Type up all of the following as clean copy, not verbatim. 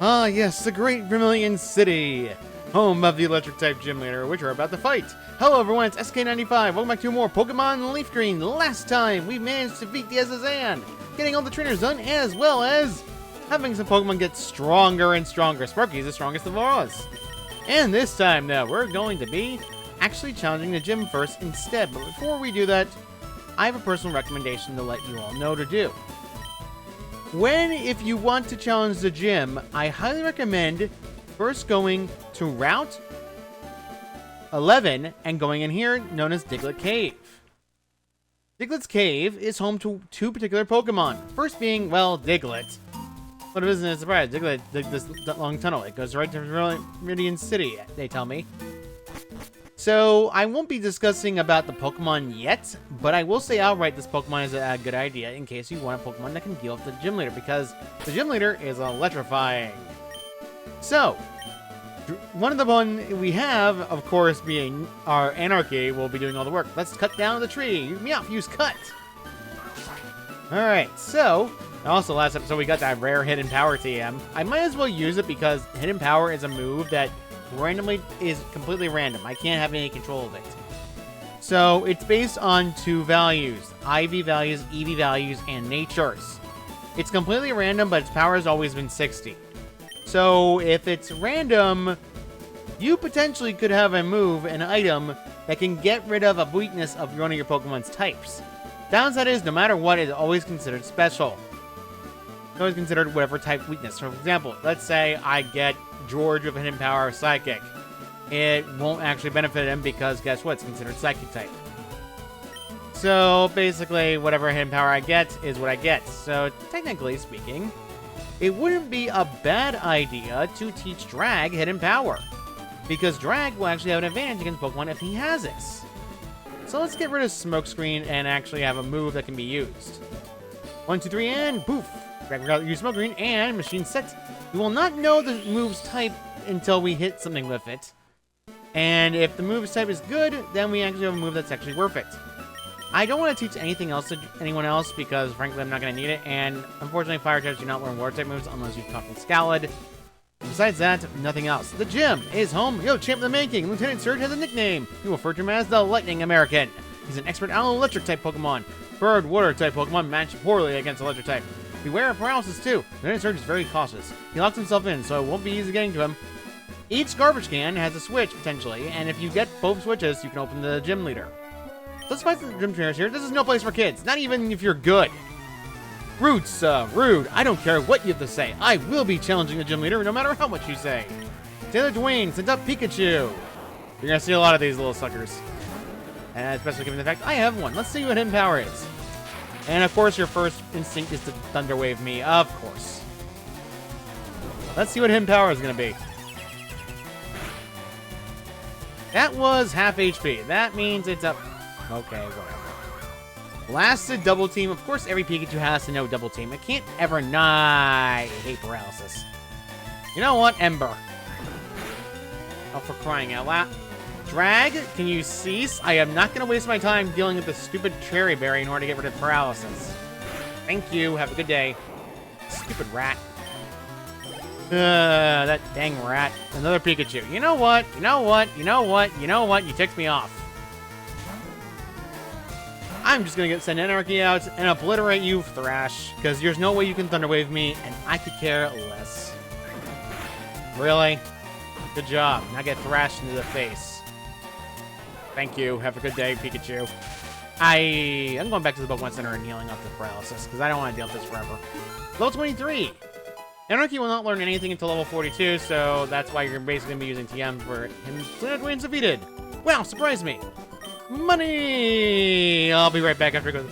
Ah, yes, the great Vermilion City, home of the Electric-type gym leader, which we're about to fight. Hello, everyone, it's SK95. Welcome back to more Pokemon LeafGreen. Last time, we managed to beat the Azazan, getting all the trainers done, as well as having some Pokemon get stronger and stronger. Sparky's the strongest of all us. And this time, though, we're going to be actually challenging the gym first instead. But before we do that, I have a personal recommendation to let you all know to do. If you want to challenge the gym, I highly recommend first going to Route 11 and going in here, known as Diglett Cave. Diglett's Cave is home to two particular Pokemon. First being, well, Diglett. But it isn't a surprise. Diglett digged this long tunnel. It goes right to Meridian City, they tell me. So, I won't be discussing about the Pokemon yet, but I will say outright this Pokemon is a good idea in case you want a Pokemon that can deal with the gym leader, because the gym leader is Electrifying. So, one of the one we have, of course, being our Anarchy, will be doing all the work. Let's cut down the tree. Meowth, use cut. Alright, so, also last episode we got that rare Hidden Power TM. I might as well use it because Hidden Power is a move that randomly is completely random. I can't have any control of it. So it's based on two values: IV values, EV values, and natures. It's completely random, but its power has always been 60. So if it's random, you potentially could have a move, an item, that can get rid of a weakness of one of your Pokemon's types. Downside is, no matter what, it's always considered special. It's always considered whatever type weakness. For example, let's say I get George with Hidden Power Psychic. It won't actually benefit him because guess what? It's considered Psychic type. So basically, whatever Hidden Power I get is what I get. So technically speaking, it wouldn't be a bad idea to teach Drag Hidden Power, because Drag will actually have an advantage against Pokemon if he has it. So let's get rid of Smokescreen and actually have a move that can be used. 1, 2, 3, and poof! Drag use Smokescreen and machine set. We will not know the move's type until we hit something with it. And if the move's type is good, then we actually have a move that's actually worth it. I don't want to teach anything else to anyone else because, frankly, I'm not going to need it. And, unfortunately, Fire types do not learn Water type moves unless you're talking Scalad. Besides that, nothing else. The gym is home. Yo, champ of the making. Lieutenant Surge has a nickname. We will refer to him as the Lightning American. He's an expert on electric type Pokemon. Bird Water type Pokemon match poorly against electric type. Beware of paralysis too. Lieutenant Surge is very cautious. He locks himself in, so it won't be easy getting to him. Each garbage can has a switch, potentially, and if you get both switches, you can open the gym leader. Let's fight the gym trainers here. This is no place for kids, not even if you're good. Rude, sir, rude. I don't care what you have to say. I will be challenging the gym leader no matter how much you say. Taylor Dwayne sent up Pikachu. You're gonna see a lot of these little suckers. And especially given the fact I have one. Let's see what Hidden Power is. And of course, your first instinct is to Thunder Wave me, of course. Let's see what Hidden Power is going to be. That was half HP. That means it's up. Okay, whatever. Blasted Double Team. Of course, every Pikachu has to know Double Team. It can't ever not. I hate paralysis. You know what? Ember. Oh, for crying out loud. Drag, can you cease? I am not going to waste my time dealing with the stupid Cherry Berry in order to get rid of paralysis. Thank you. Have a good day. Stupid rat. That dang rat. Another Pikachu. You know what? You know what? You know what? You know what? You ticked me off. I'm just going to send Anarchy out and obliterate you, Thrash, because there's no way you can Thunder Wave me, and I could care less. Really? Good job. Now get thrashed into the face. Thank you. Have a good day, Pikachu. I'm going back to the Pokemon Center and healing up the paralysis, because I don't want to deal with this forever. Level 23. Anarchy will not learn anything until level 42, so that's why you're basically going to be using TMs for him. Taylor Dwayne's defeated. Wow, surprise me. Money! I'll be right back after I go to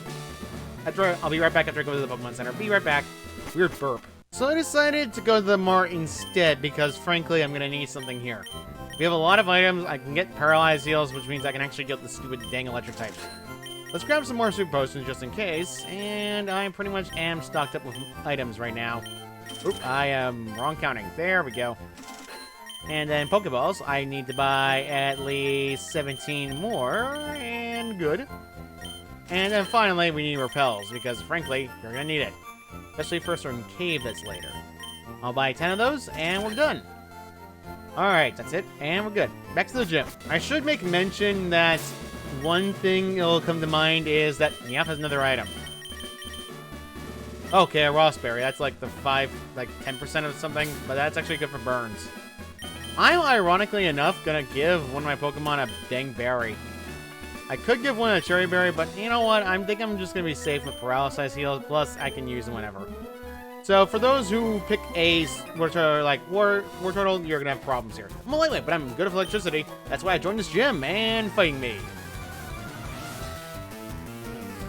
the Pokemon Center. Be right back. Weird burp. So I decided to go to the mart instead, because frankly, I'm going to need something here. We have a lot of items. I can get paralyzed heals, which means I can actually get the stupid dang electric types. Let's grab some more super potions just in case, and I pretty much am stocked up with items right now. Oop, I am wrong counting. There we go. And then Pokeballs, I need to buy at least 17 more, and good. And then finally, we need repels, because frankly, you're gonna need it. Especially for a certain cave that's later. I'll buy 10 of those, and we're done. Alright, that's it, and we're good. Back to the gym. I should make mention that one thing that'll come to mind is that Meowth has another item. Okay, a Raspberry. That's like the 10% of something, but that's actually good for burns. I'm, ironically enough, gonna give one of my Pokemon a dang berry. I could give one a cherry berry, but you know what? I think I'm just gonna be safe with paralysis heals, plus I can use them whenever. So for those who pick a War Turtle, you're gonna have problems here. I'm a lightweight, but I'm good with electricity. That's why I joined this gym and fighting me.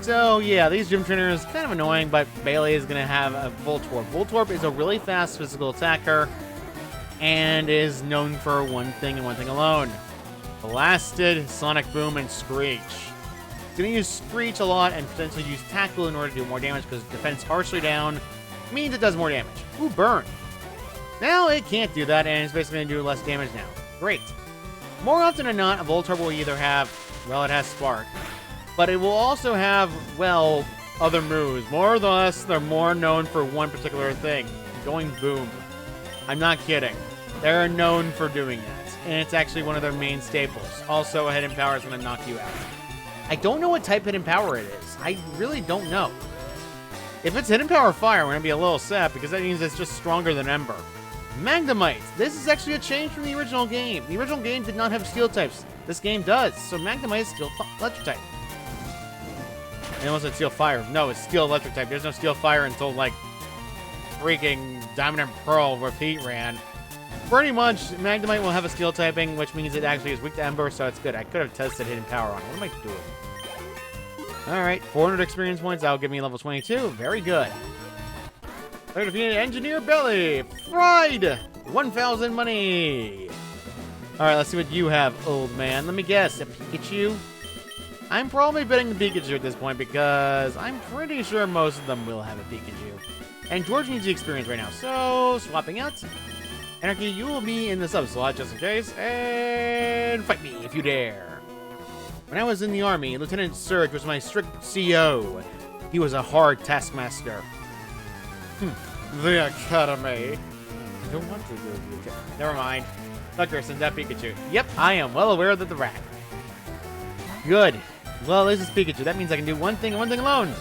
So yeah, these gym trainers kind of annoying, but Bailey is gonna have a Voltorb. Voltorb is a really fast physical attacker and is known for one thing and one thing alone: Blasted, Sonic Boom, and Screech. It's gonna use Screech a lot and potentially use Tackle in order to do more damage because defense harshly down means it does more damage. Ooh, burn. Now it can't do that, and it's basically going to do less damage now. Great. More often than not, a Voltorb will either have, well, it has Spark, but it will also have, well, other moves. More or less, they're more known for one particular thing: going boom. I'm not kidding. They're known for doing that, and it's actually one of their main staples. Also, a Hidden Power is going to knock you out. I don't know what type Hidden Power it is. I really don't know. If it's Hidden Power Fire, we're going to be a little sad because that means it's just stronger than Ember. Magnemite. This is actually a change from the original game. The original game did not have Steel types. This game does. So Magnemite is Steel Electric type. And it wasn't Steel Fire. No, it's Steel Electric type. There's no Steel Fire until, like, freaking Diamond and Pearl where Pete ran. Pretty much, Magnemite will have a Steel typing, which means it actually is weak to Ember, so it's good. I could have tested Hidden Power on it. What am I doing? Alright, 400 experience points. That'll give me level 22. Very good. Third defeated Engineer Belly. Fried! 1,000 money. Alright, let's see what you have, old man. Let me guess. A Pikachu? I'm probably betting the Pikachu at this point because I'm pretty sure most of them will have a Pikachu. And George needs the experience right now, so swapping out. Anarchy, you will be in the sub slot just in case, and fight me if you dare. When I was in the army, Lieutenant Surge was my strict CO. He was a hard taskmaster. The Academy. I don't want to go to the Academy. Never mind. Tucker, send that Pikachu. Yep, I am well aware of the rat. Good. Well, this is Pikachu. That means I can do one thing and one thing alone.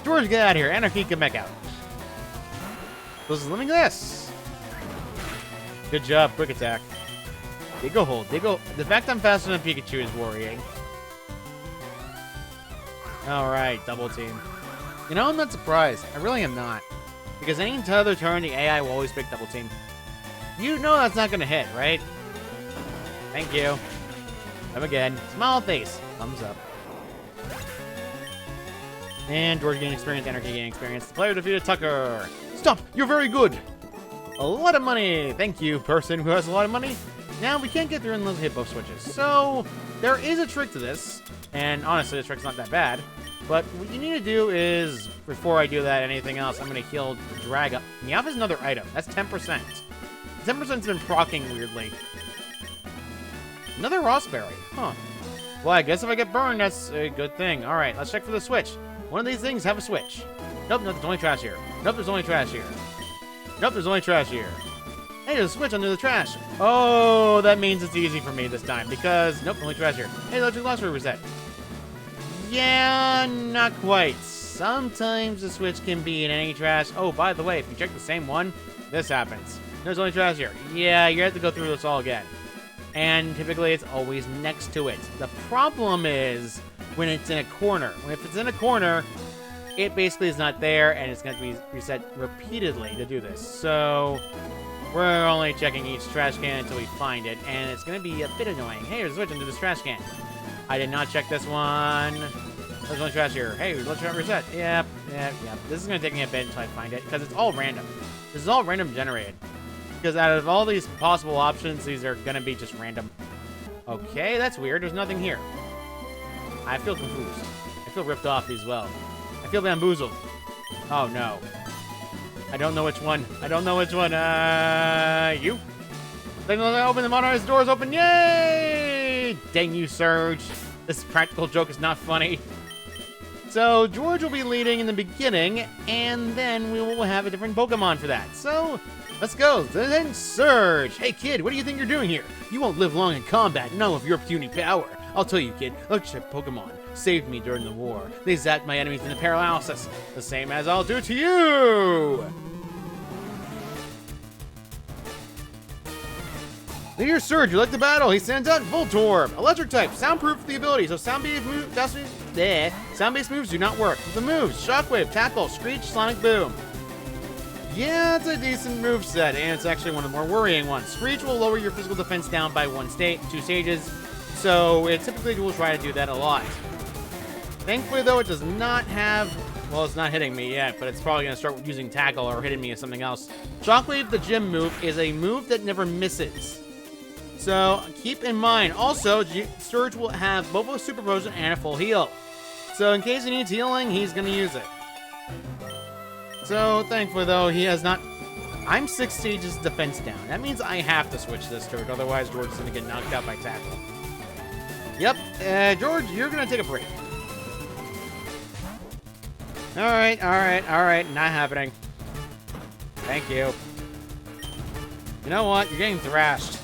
George, get out of here. Anarchy, come back out. This is limitless. Good job. Quick attack. Diggle hold. Diggle. The fact I'm faster than Pikachu is worrying. Alright, double team. You know, I'm not surprised. I really am not. Because any other turn, the AI will always pick double team. You know that's not going to hit, right? Thank you. Come again. Smile face. Thumbs up. And George gaining experience, Anarchy gaining experience. The player defeated Tucker. Stop! You're very good! A lot of money! Thank you, person who has a lot of money. Now, we can't get through unless we hit both switches. So, there is a trick to this. And honestly, the trick's not that bad. But what you need to do is, before I do that, anything else, I'm going to heal Drag up. Meowth has another item. That's 10%. 10%'s been proccing weirdly. Another Raspberry. Huh. Well, I guess if I get burned, that's a good thing. Alright, let's check for the switch. One of these things have a switch. Nope, no, there's only trash here. Nope, there's only trash here. Nope, there's only trash here. Hey, there's a switch under the trash. Oh, that means it's easy for me this time because, nope, only trash here. Hey, electric glossary reset. Yeah, not quite. Sometimes the switch can be in any trash. Oh, by the way, if you check the same one, this happens. There's only trash here. Yeah, you have to go through this all again. And typically it's always next to it. The problem is when it's in a corner. If it's in a corner, it basically is not there, and it's going to be reset repeatedly to do this. So we're only checking each trash can until we find it, and it's going to be a bit annoying. Hey, there's a switch into this trash can. I did not check this one. There's only trash here. Hey, let's try reset. Yep. This is going to take me a bit until I find it, because it's all random. This is all random generated. Because out of all these possible options, these are going to be just random. Okay, that's weird. There's nothing here. I feel confused. I feel ripped off as well. I feel bamboozled. Oh, no. I don't know which one. I don't know which one. You? Open the modernized doors open. Yay! Dang you, Surge. This practical joke is not funny. So, George will be leading in the beginning, and then we will have a different Pokemon for that. So, Let's go, then Surge! Hey kid, what do you think you're doing here? You won't live long in combat, none of your puny power. I'll tell you kid, Electric Pokemon saved me during the war. They zapped my enemies into paralysis, the same as I'll do to you! Leader Surge, you like the battle? He sends out Voltorb, electric type, soundproof the ability, so sound-based moves do not work. The moves, Shockwave, Tackle, Screech, Sonic Boom. Yeah, it's a decent moveset, and it's actually one of the more worrying ones. Screech will lower your physical defense down by 2 stages, so it typically will try to do that a lot. Thankfully, though, it does not have... Well, it's not hitting me yet, but it's probably going to start using Tackle or hitting me with something else. Shockwave, the gym move, is a move that never misses. So, keep in mind, also, Surge will have both a Super Potion and a full heal. So, in case he needs healing, he's going to use it. So, thankfully, though, he has not... I'm 6 stages defense down. That means I have to switch this Surge, otherwise George is going to get knocked out by Tackle. Yep, George, you're going to take a break. Alright, not happening. Thank you. You know what? You're getting thrashed.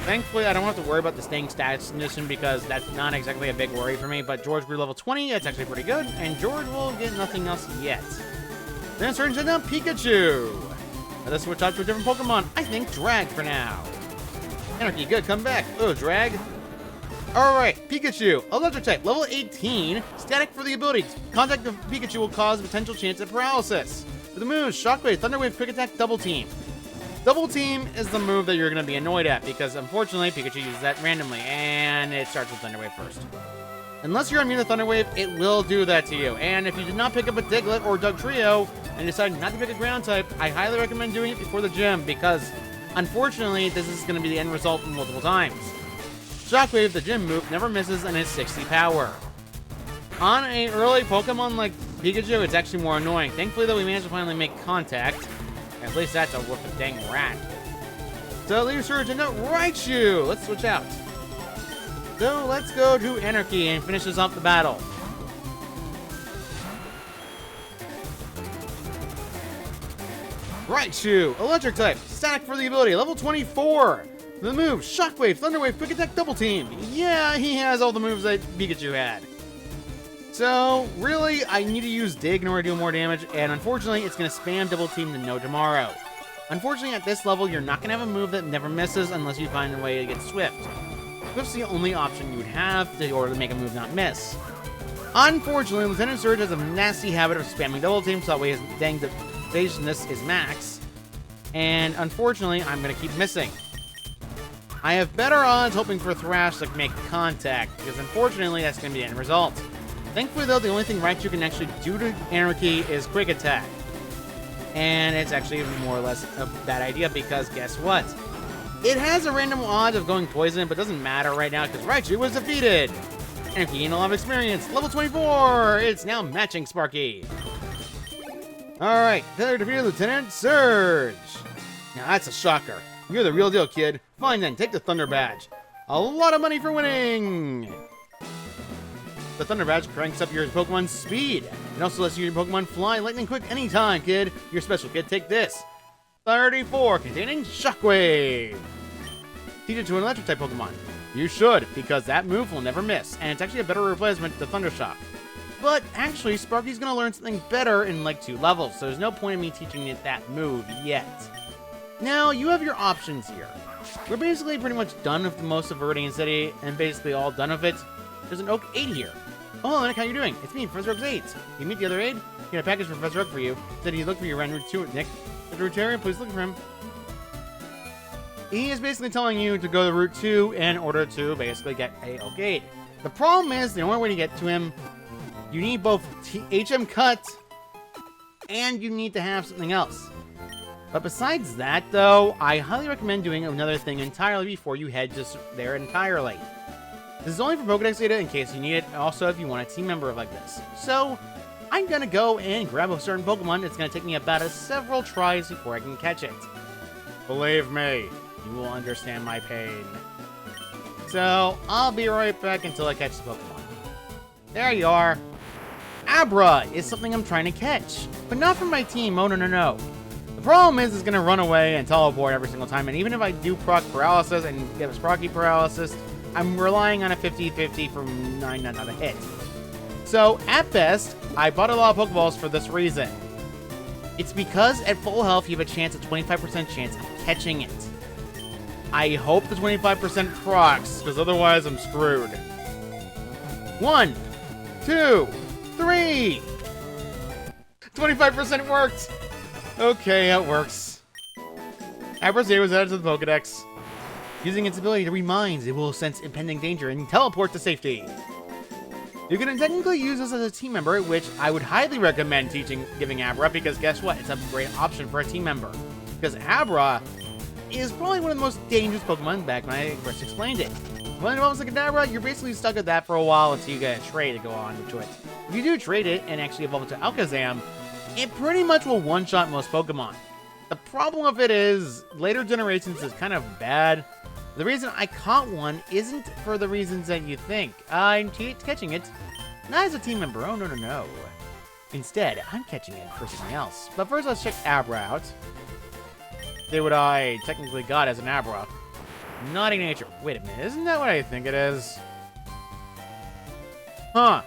Thankfully, I don't have to worry about the staying status condition because that's not exactly a big worry for me, but George grew level 20, that's actually pretty good, and George will get nothing else yet. Then it turns into Pikachu! Let us switch out to a different Pokemon. I think Drag for now. Anarchy, good, come back. Oh, Drag. Alright, Pikachu, electric type, level 18, static for the ability. Contact of Pikachu will cause a potential chance at paralysis. For the moves, Shockwave, Thunder Wave, Quick Attack, Double Team. Double Team is the move that you're going to be annoyed at because, unfortunately, Pikachu uses that randomly, and it starts with Thunder Wave first. Unless you're immune to Thunder Wave, it will do that to you. And if you did not pick up a Diglett or Dugtrio and decide not to pick a ground type, I highly recommend doing it before the gym because, unfortunately, this is going to be the end result multiple times. Shockwave, the gym move, never misses and is 60 power. On an early Pokemon like Pikachu, it's actually more annoying. Thankfully, though, we managed to finally make contact. At least that's a whoop a dang rat. So, Leader Surge and Raichu! Let's switch out. So, let's go to Anarchy and finish this off the battle. Raichu, electric type, static for the ability, level 24. The move, Shockwave, Thunder Wave, Quick Attack, Double Team. Yeah, he has all the moves that Pikachu had. So, really, I need to use Dig in order to do more damage, and unfortunately, it's going to spam Double Team to no tomorrow. Unfortunately, at this level, you're not going to have a move that never misses unless you find a way to get Swift. Swift's the only option you would have in order to make a move not miss. Unfortunately, Lieutenant Surge has a nasty habit of spamming Double Team, so that way his dang evasiveness is max. And unfortunately, I'm going to keep missing. I have better odds hoping for Thrash to make contact, because unfortunately, that's going to be the end result. Thankfully, though, the only thing Raichu can actually do to Anarchy is Quick Attack. And it's actually more or less a bad idea because guess what? It has a random odds of going poison, but doesn't matter right now because Raichu was defeated. Anarchy gained a lot of experience. Level 24! It's now matching Sparky. Alright, Failure defeated Lieutenant Surge. Now that's a shocker. You're the real deal, kid. Fine then, take the Thunder Badge. A lot of money for winning! The Thunder Badge cranks up your Pokemon's speed. It also lets your Pokemon fly lightning quick anytime, kid. Your special kid, take this. 34, containing Shockwave. Teach it to an Electric-type Pokemon. You should, because that move will never miss, and it's actually a better replacement to Thunder Shock. But actually, Sparky's going to learn something better in like 2 levels, so there's no point in me teaching it that move yet. Now, you have your options here. We're basically pretty much done with most of Viridian City, and basically all done with it. There's an Oak 8 here. Oh, Nick, how you doing? It's me, Professor Oak's 8. You meet the other 8? Got a package from Professor Oak for you. Said he'd look for you around Route 2, Nick. The Rotarian, please look for him. He is basically telling you to go to Route 2 in order to basically get a Oak 8. The problem is, the only way to get to him, you need both HM Cut, and you need to have something else. But besides that, though, I highly recommend doing another thing entirely before you head just there entirely. This is only for Pokedex data in case you need it, and also if you want a team member like this. So, I'm gonna go and grab a certain Pokemon. It's gonna take me about several tries before I can catch it. Believe me, you will understand my pain. So, I'll be right back until I catch the Pokemon. There you are. Abra is something I'm trying to catch, but not from my team. Oh, no. The problem is it's going to run away and teleport every single time, and even if I do proc paralysis and give us procky paralysis, I'm relying on a 50-50 for 9 not a hit. So, at best, I bought a lot of Pokeballs for this reason. It's because at full health, you have a chance, a 25% chance of catching it. I hope the 25% procs, because otherwise I'm screwed. 1, 2, 3! 25% worked! Okay, it works. Abra's was added to the Pokedex. Using its ability to remind, it will sense impending danger and teleport to safety. You can technically use this as a team member, which I would highly recommend giving Abra, because guess what? It's a great option for a team member. Because Abra is probably one of the most dangerous Pokemon back when I first explained it. When it evolves like an Abra, you're basically stuck at that for a while until you get a trade to go on to it. If you do trade it and actually evolve it to Alakazam, it pretty much will one-shot most Pokemon. The problem with it is, later generations is kind of bad. The reason I caught one isn't for the reasons that you think. I'm catching it, not as a team member, oh no. Instead, I'm catching it for something else. But first, let's check Abra out. See what I technically got as an Abra. Naughty nature. Wait a minute, isn't that what I think it is? Huh.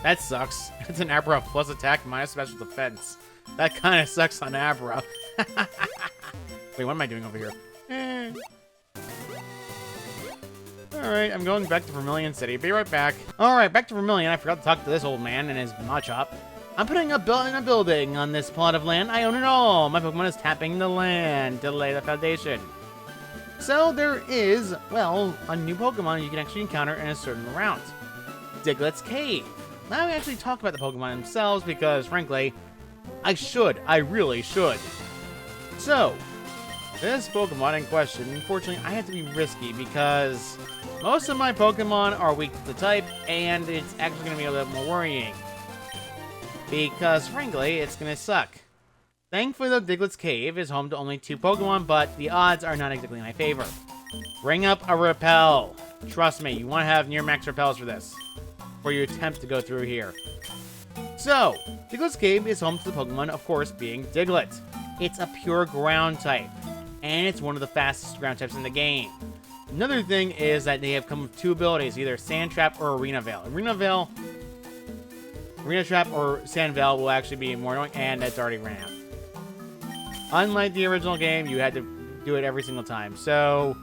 That sucks. It's an Abra plus attack minus special defense. That kind of sucks on Abra. Wait, what am I doing over here? Alright, I'm going back to Vermilion City. Be right back. Alright, back to Vermilion. I forgot to talk to this old man and his Machop. I'm putting up a building on this plot of land. I own it all. My Pokemon is tapping the land to lay the foundation. So there is, well, a new Pokemon you can actually encounter in a certain route. Diglett's Cave. Now we actually talk about the Pokemon themselves because, frankly, I really should. So, this Pokemon in question, unfortunately, I have to be risky because most of my Pokemon are weak to the type, and it's actually going to be a little more worrying. Because, frankly, it's going to suck. Thankfully, the Diglett's Cave is home to only 2 Pokemon, but the odds are not exactly in my favor. Bring up a Repel. Trust me, you want to have near max Repels for this, before you attempt to go through here. So, Diglett's Cave is home to the Pokemon, of course, being Diglett. It's a pure ground type, and it's one of the fastest ground types in the game. Another thing is that they have come with 2 abilities, either Sand Trap or Arena Veil. Arena Trap or Sand Veil will actually be more annoying, and that's already ran out. Unlike the original game, you had to do it every single time. So,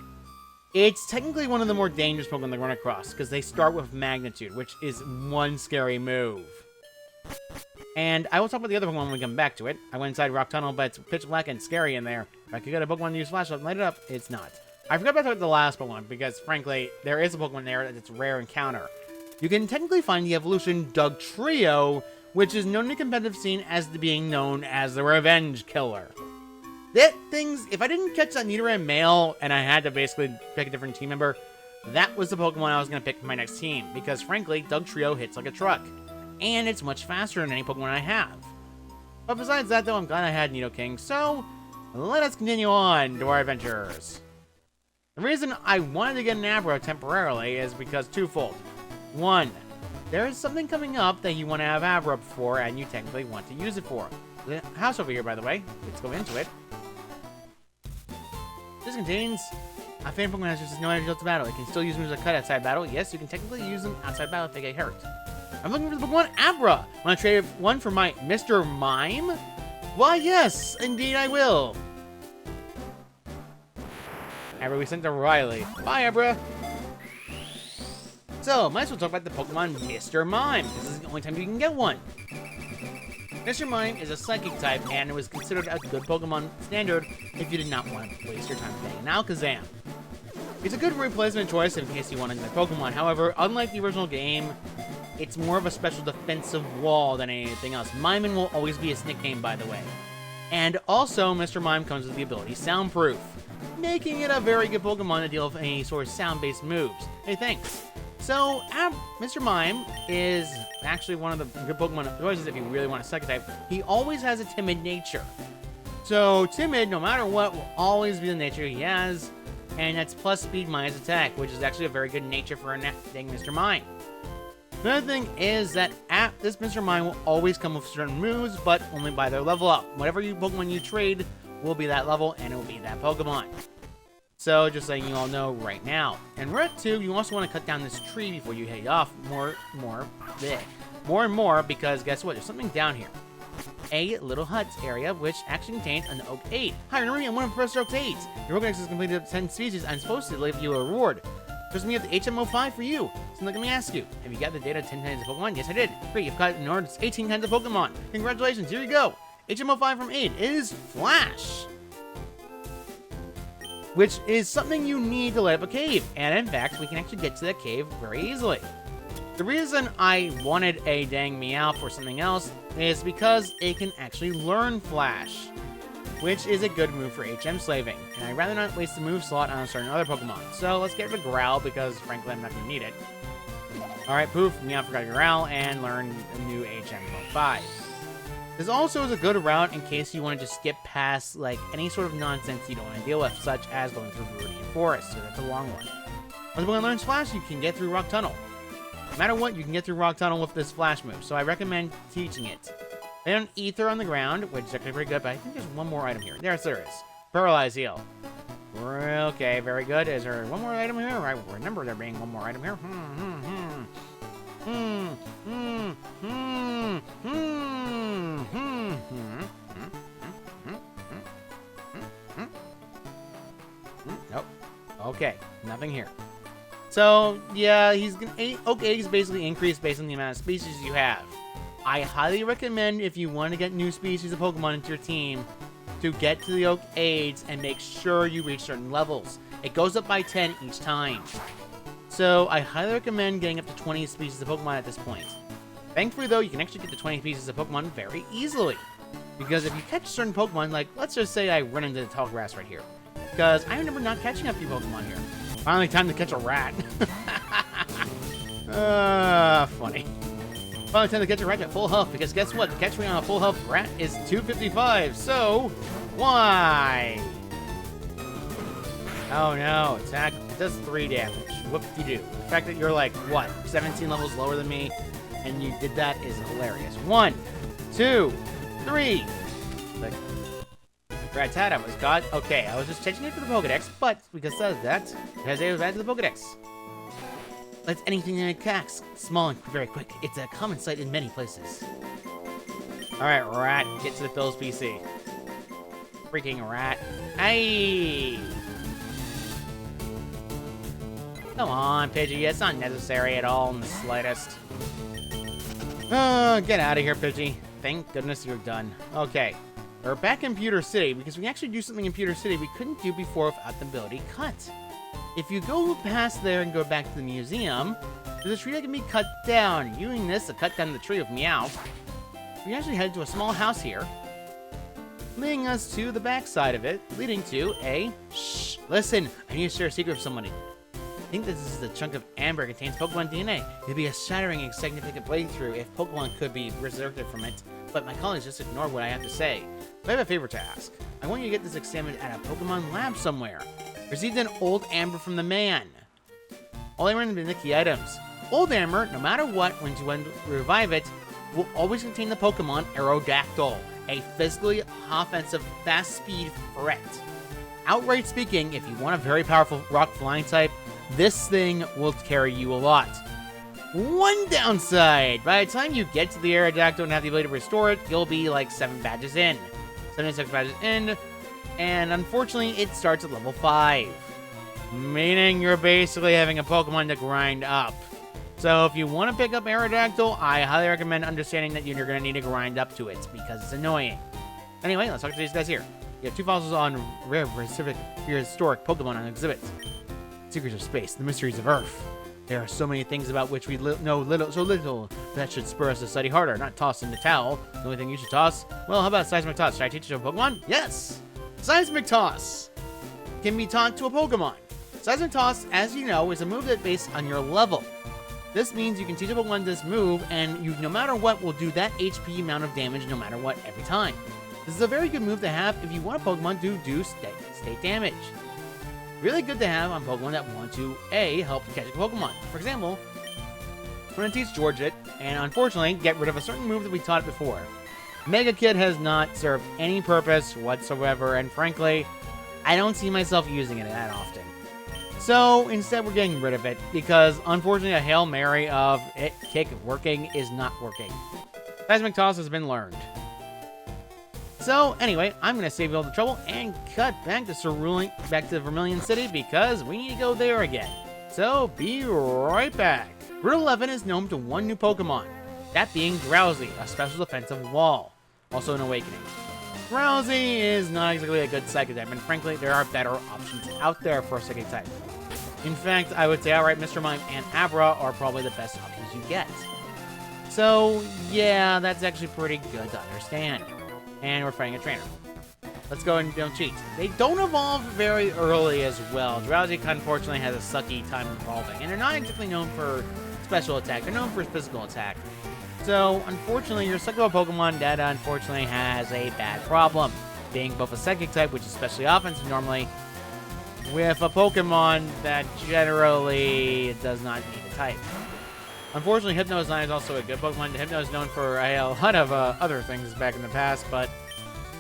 it's technically one of the more dangerous Pokemon to run across, because they start with Magnitude, which is one scary move. And I will talk about the other Pokemon when we come back to it. I went inside Rock Tunnel, but it's pitch black and scary in there. If I could get a Pokemon to use Flashlight and light it up, it's not. I forgot about the last Pokemon, because frankly, there is a Pokemon there that it's a rare encounter. You can technically find the evolution Dugtrio, which is known in the competitive scene as being known as the Revenge Killer. That thing's, if I didn't catch that Nidoran male and I had to basically pick a different team member, that was the Pokemon I was going to pick for my next team, because frankly, Dugtrio hits like a truck. And it's much faster than any Pokemon I have. But besides that, though, I'm glad I had Nidoking, so let us continue on to our adventures. The reason I wanted to get an Abra temporarily is because twofold. 1, there is something coming up that you want to have Abra for, and you technically want to use it for. The house over here, by the way. Let's go into it. This contains a fan Pokemon has just no energy to battle. It can still use moves like Cut outside battle. Yes, you can technically use them outside battle if they get hurt. I'm looking for the Pokemon Abra. Want to trade one for my Mr. Mime? Why, yes, indeed I will. Abra, we sent to Riley. Bye, Abra. So, might as well talk about the Pokemon Mr. Mime. This is the only time you can get one. Mr. Mime is a Psychic type, and it was considered a good Pokemon standard if you did not want to waste your time playing an Alakazam. It's a good replacement choice in case you want another Pokemon. However, unlike the original game, it's more of a special defensive wall than anything else. Mimin will always be his nickname, by the way. And also, Mr. Mime comes with the ability Soundproof, making it a very good Pokemon to deal with any sort of sound-based moves. Hey, thanks. So, Mr. Mime is actually one of the good Pokemon choices if you really want a Psychic type. He always has a timid nature. So, timid, no matter what, will always be the nature he has. And that's plus speed minus attack, which is actually a very good nature for a dang Mr. Mime. Another thing is that this Mr. Mime will always come with certain moves, but only by their level up. Whatever Pokemon you trade will be that level, and it will be that Pokemon. So, just letting you all know right now. And Route 2, you also want to cut down this tree before you head off more and more, because guess what? There's something down here. A little hut area, which actually contains an Oak 8. Hi, remember me? I'm one of Professor Oak's 8s. Your Pokedex has completed up to 10 species. I'm supposed to leave you a reward. Just me at the HM05 for you. So let me ask you, have you got the data 10 kinds of Pokemon? Yes, I did. Great, you've got 18 kinds of Pokemon. Congratulations, here you go. HM05 from 8 is Flash, which is something you need to light up a cave. And in fact, we can actually get to that cave very easily. The reason I wanted a dang Meow for something else is because it can actually learn Flash, which is a good move for HM slaving. And I'd rather not waste the move slot on a certain other Pokemon. So let's get rid of Growl, because frankly, I'm not going to need it. Alright, poof, Meow forgot Growl, and learn a new HM05. This also is a good route in case you want to just skip past like any sort of nonsense you don't want to deal with, such as going through Viridian Forest, so that's a long one. Once Pokemon learns Flash, you can get through Rock Tunnel. No matter what, you can get through Rock Tunnel with this Flash move, so I recommend teaching it. Lay down Ether on the ground, which is actually pretty good, but I think there's one more item here. There is. Paralyze Heal. Okay, very good. Is there one more item here? I remember there being one more item here. Nope. Okay, nothing here. So, yeah, Oak 8 is basically increased based on the amount of species you have. I highly recommend, if you want to get new species of Pokemon into your team, to get to the Oak 8s and make sure you reach certain levels. It goes up by 10 each time. So, I highly recommend getting up to 20 species of Pokemon at this point. Thankfully, though, you can actually get to 20 species of Pokemon very easily. Because if you catch certain Pokemon, like, let's just say I run into the tall grass right here. Because I remember not catching a few Pokemon here. Finally, time to catch a rat. Funny. Finally, time to catch a rat at full health, because guess what? Catching on a full health rat is 255, so why? Oh no, attack. It does 3 damage. Whoop-de-doo. The fact that you're like, what, 17 levels lower than me, and you did that is hilarious. 1, 2, 3. Like, Rattata was God. Okay, I was just changing it for the Pokedex, but because of that, because it was added to the Pokedex. Let's anything that attacks. Small and very quick. It's a common sight in many places. Alright, rat. Get to the Phil's PC. Freaking rat. Hey! Come on, Pidgey. It's not necessary at all in the slightest. Get out of here, Pidgey. Thank goodness you're done. Okay. We're back in Pewter City, because we can actually do something in Pewter City we couldn't do before without the ability Cut. If you go past there and go back to the museum, there's a tree that can be cut down. Using this to cut down the tree with Meow, we actually head to a small house here, leading us to the back side of it, leading to a... Shh! Listen! I need to share a secret with somebody. I think this is the chunk of amber that contains Pokemon DNA. It'd be a shattering and significant breakthrough if Pokemon could be resurrected from it, but my colleagues just ignore what I have to say. But I have a favor to ask. I want you to get this examined at a Pokemon lab somewhere. Received an old amber from the man. All I learned in the key items. Old amber, no matter what, when you revive it, will always contain the Pokemon Aerodactyl, a physically offensive, fast-speed threat. Outright speaking, if you want a very powerful rock flying type, this thing will carry you a lot. One downside, by the time you get to the Aerodactyl and have the ability to restore it, you'll be like 7 badges in. 76 badges in, and unfortunately, it starts at level 5. Meaning you're basically having a Pokemon to grind up. So if you want to pick up Aerodactyl, I highly recommend understanding that you're going to need to grind up to it, because it's annoying. Anyway, let's talk to these guys here. You have 2 fossils on rare, prehistoric Pokemon on exhibit. Secrets of space, the mysteries of Earth. There are so many things about which we know so little that should spur us to study harder, not toss in the towel. The only thing you should toss? Well, how about Seismic Toss? Should I teach you a Pokemon? Yes! Seismic Toss can be taught to a Pokemon. Seismic Toss, as you know, is a move that's based on your level. This means you can teach a Pokemon this move, and you, no matter what, will do that HP amount of damage no matter what every time. This is a very good move to have if you want a Pokemon to do state damage. Really good to have on Pokemon that want to, A, help catch a Pokemon. For example, I'm going to teach George it, and unfortunately, get rid of a certain move that we taught it before. Mega Kit has not served any purpose whatsoever, and frankly, I don't see myself using it that often. So instead, we're getting rid of it, because unfortunately, a Hail Mary of it kick working is not working. Seismic Toss has been learned. So anyway, I'm going to save you all the trouble and cut back to Vermilion City, because we need to go there again. So be right back. Route 11 is known to one new Pokemon, that being Drowsy, a special defensive wall, also an Awakening. Drowsy is not exactly a good Psychic type, and frankly, there are better options out there for a Psychic type. In fact, I would say outright Mr. Mime and Abra are probably the best options you get. So yeah, that's actually pretty good to understand. And we're fighting a trainer. Let's go and don't cheat. They don't evolve very early as well. Drowsy unfortunately has a sucky time evolving, and they're not exactly known for special attack. They're known for physical attack. So unfortunately, you're stuck with a Pokemon that unfortunately has a bad problem, being both a Psychic type, which is especially offensive normally, with a Pokemon that generally does not need a type. Unfortunately, Hypno-Zine is also a good Pokemon. Hypno is known for a lot of other things back in the past, but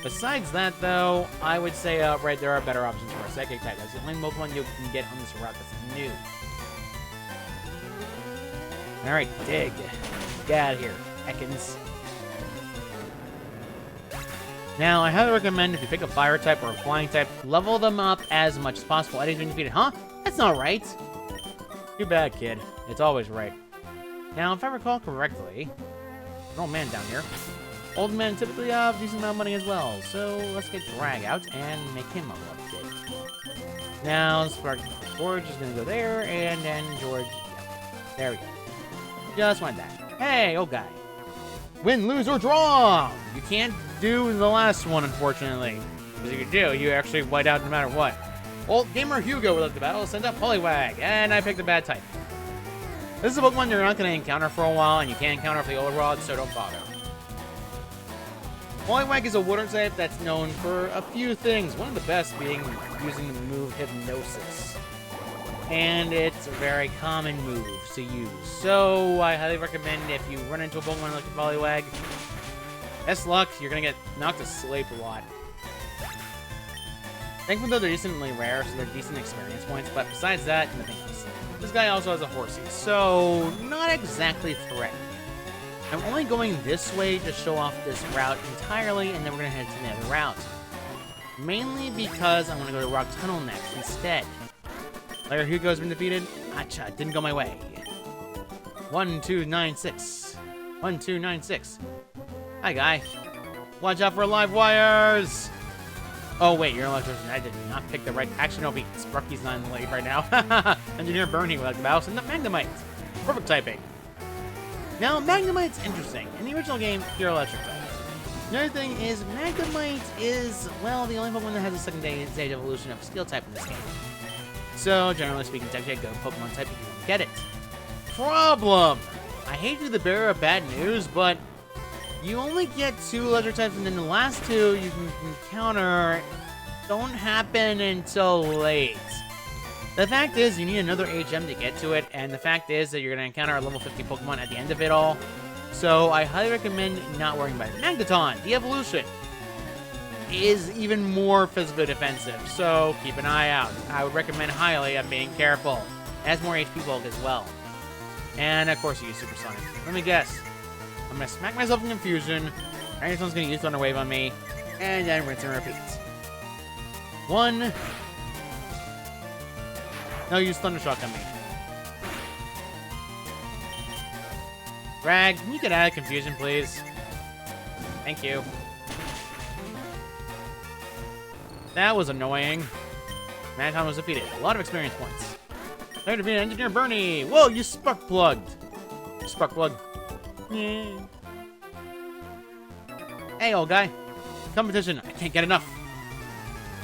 besides that, though, I would say right, there are better options for a Psychic type. That's the only Pokemon you can get on this route that's new. Alright, dig. Get out of here, Ekans. Now, I highly recommend if you pick a Fire type or a Flying type, level them up as much as possible. Eddie's been defeated. Huh? That's not right. Too bad, kid. It's always right. Now, if I recall correctly, there's an old man down here. Old men typically have a decent amount of money as well, so let's get Drag out and make him a love kid. Now, George is going to go there, and then George, there we go. Just like that. Hey, old guy. Win, lose, or draw! You can't do the last one, unfortunately. Because if you do, you actually white out no matter what. Old Gamer Hugo would like the battle, send up Poliwag, and I picked a bad type. This is a Pokemon you're not going to encounter for a while, and you can't encounter for the Old Rod, so don't bother. Poliwag is a water type that's known for a few things, one of the best being using the move Hypnosis. And it's a very common move to use, so I highly recommend if you run into a Pokemon like a Poliwag, best luck, you're going to get knocked to sleep a lot. Thankfully, though, they're decently rare, so they're decent experience points, but besides that, nothing else. This guy also has a Horsey, so not exactly threatening. I'm only going this way to show off this route entirely, and then we're going to head to the other route. Mainly because I want to go to Rock Tunnel next instead. Player Hugo's been defeated. Acha, didn't go my way. 1296. 1296. Hi, guy. Watch out for live wires! Oh, wait, you're an electrician. I did not pick the right... Actually, no, Sparky's not in the lead right now. Engineer Bernie would like the battle. Send up Magnemite. Perfect typing. Now, Magnemite's interesting. In the original game, pure electric type. Another thing is, Magnemite is, well, the only Pokemon that has a second stage evolution of skill type in this game. So, generally speaking, technically, go Pokemon type if you want to get it. Problem! I hate to be the bearer of bad news, but you only get 2 electric types, and then the last 2 you can encounter don't happen until late. The fact is, you need another HM to get to it, and the fact is that you're going to encounter a level 50 Pokemon at the end of it all. So I highly recommend not worrying about it. Magneton, the evolution, is even more physically defensive, so keep an eye out. I would recommend highly on being careful. It has more HP bulk as well. And of course you use Supersonic. Let me guess. I'm going to smack myself in confusion. Magneton's going to use Thunder Wave on me, and then rinse and repeat. 1. No, use Thundershock on me. Drag, can you get out of confusion, please? Thank you. That was annoying. Magneton was defeated. A lot of experience points. Player defeated Engineer Bernie. Whoa, you spark plugged. Spark plug. Yeah. Hey, old guy. Competition. I can't get enough.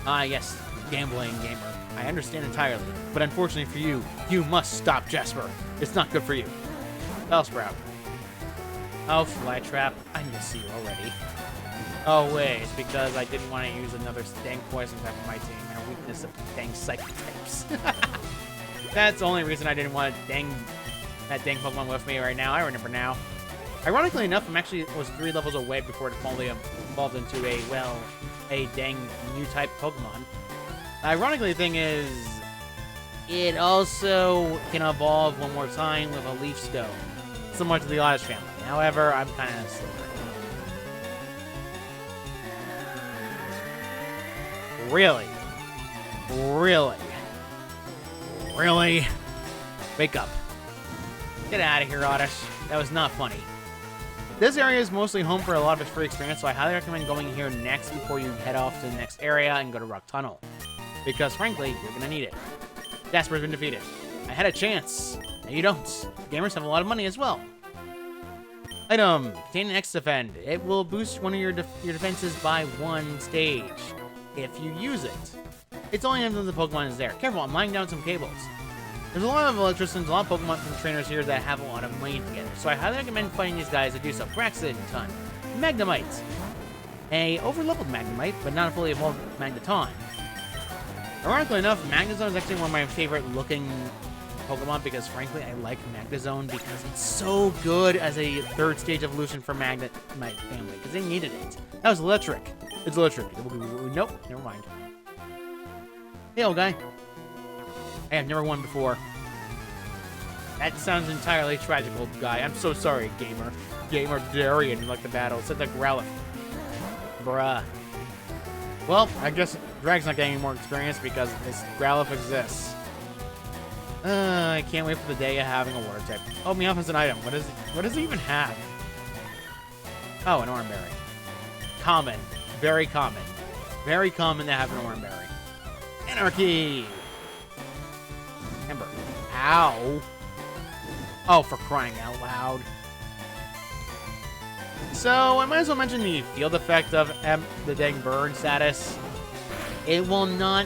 Ah, yes. Gambling gamer. I understand entirely. But unfortunately for you, you must stop Jasper. It's not good for you. Bellsprout. Oh, Flytrap. I miss you already. Oh, wait. It's because I didn't want to use another dang poison type on my team. And a weakness of dang psychic types. That's the only reason I didn't want that dang Pokemon with me right now. I remember now. Ironically enough, I'm actually was 3 levels away before it finally evolved into a, well, a dang new type Pokemon. Ironically, the thing is, it also can evolve one more time with a Leaf Stone, similar to the Oddish family. However, I'm kind of slower. Really? Really? Really? Wake up. Get out of here, Oddish. That was not funny. This area is mostly home for a lot of its free experience, so I highly recommend going here next before you head off to the next area and go to Rock Tunnel. Because, frankly, you're gonna need it. Jasper's been defeated. I had a chance. Now you don't. Gamers have a lot of money as well. Item. Contain an X Defend. It will boost one of your defenses by 1 stage if you use it. It's only if the Pokemon is there. Careful, I'm laying down some cables. There's a lot of electricians, a lot of Pokemon trainers here that have a lot of money together, so I highly recommend fighting these guys to do so. Braxton, Magnemite. A over-leveled Magnemite, but not a fully evolved Magneton. Ironically enough, Magnezone is actually one of my favorite looking Pokemon because, frankly, I like Magnezone because it's so good as a 3rd stage evolution for Magnemite family, because they needed it. That was electric. It's electric. Nope, never mind. Hey, old guy. I have never won before. That sounds entirely tragic, old guy. I'm so sorry, gamer. Gamer Darian, like the battle. Said the Growlithe. Bruh. Well, I guess Drag's not getting any more experience because this Growlithe exists. I can't wait for the day of having a water type. Oh, Meowth has an item. What does it even have? Oh, an Oranberry. Common. Very common. Very common to have an Oranberry. Anarchy! Ember. Ow. Oh, for crying out loud. So, I might as well mention the field effect of the dang burn status. It will not